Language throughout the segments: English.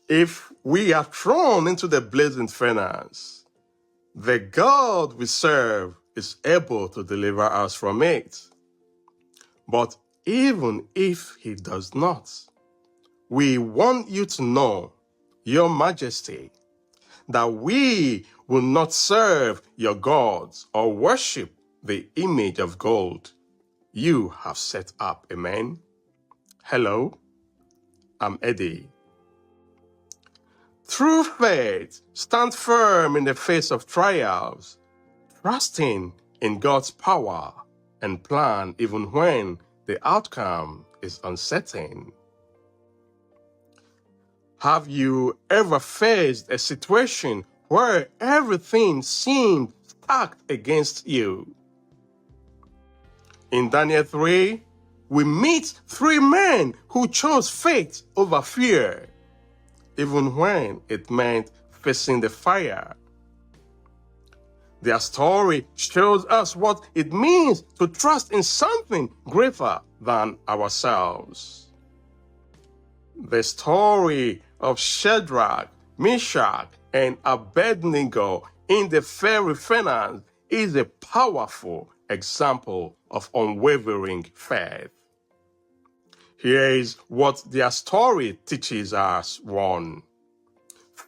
If we are thrown into the blazing furnace, the God we serve is able to deliver us from it. But even if he does not, we want you to know, Your Majesty, that we will not serve your gods or worship the image of gold you have set up. Amen. Hello, I'm Eddie. Through faith, stand firm in the face of trials, trusting in God's power and plan even when the outcome is uncertain. Have you ever faced a situation where everything seemed stacked against you? In Daniel 3, we meet 3 men who chose faith over fear, even when it meant facing the fire. Their story shows us what it means to trust in something greater than ourselves. The story of Shadrach, Meshach, and Abednego in the fiery furnace is a powerful example of unwavering faith. Here is what their story teaches us. 1.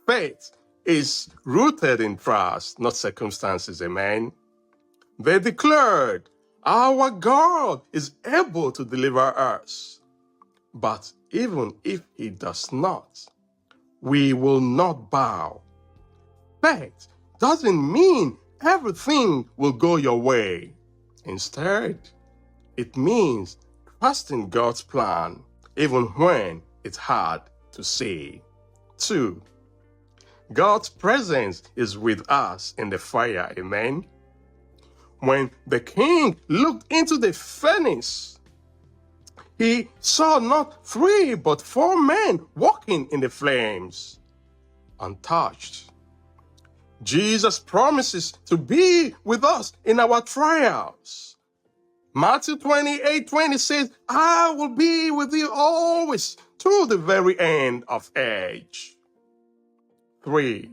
Faith is rooted in trust, not circumstances. Amen. They declared, our God is able to deliver us. But even if he does not, we will not bow. Faith doesn't mean everything will go your way. Instead, it means trusting God's plan, even when it's hard to see. 2. God's presence is with us in the fire. Amen. When the king looked into the furnace, he saw not 3 but 4 men walking in the flames, untouched. Jesus promises to be with us in our trials. Matthew 28:20 says, I will be with you always to the very end of age. 3.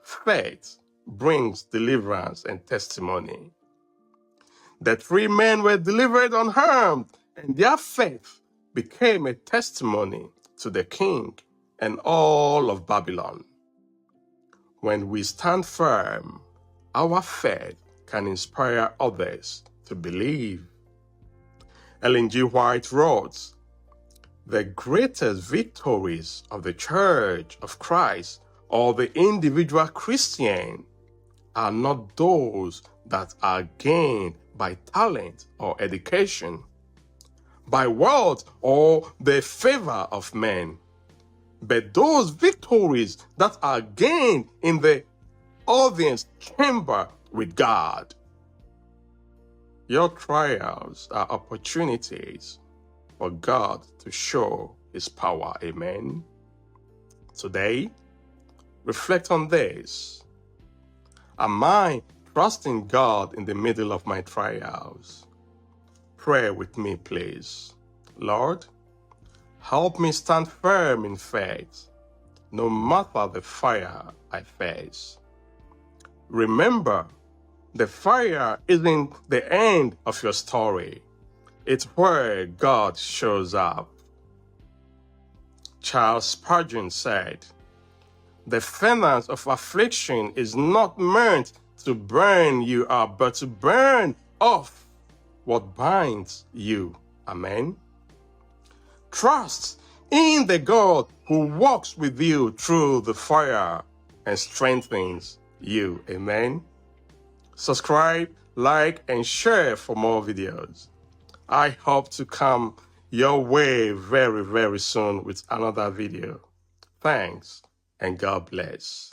Faith brings deliverance and testimony. The 3 men were delivered unharmed, and their faith became a testimony to the king and all of Babylon. When we stand firm, our faith can inspire others to believe. Ellen G. White wrote, the greatest victories of the Church of Christ or the individual Christian are not those that are gained by talent or education, by wealth or the favor of men, but those victories that are gained in the audience chamber with God. Your trials are opportunities for God to show his power. Amen. Today, reflect on this. Am I trusting God in the middle of my trials? Pray with me, please. Lord, help me stand firm in faith, no matter the fire I face. Remember, the fire isn't the end of your story. It's where God shows up. Charles Spurgeon said, the furnace of affliction is not meant to burn you up, but to burn off what binds you. Amen. Trust in the God who walks with you through the fire and strengthens you. Amen. Subscribe, like, and share for more videos. I hope to come your way very, very soon with another video. Thanks, and God bless.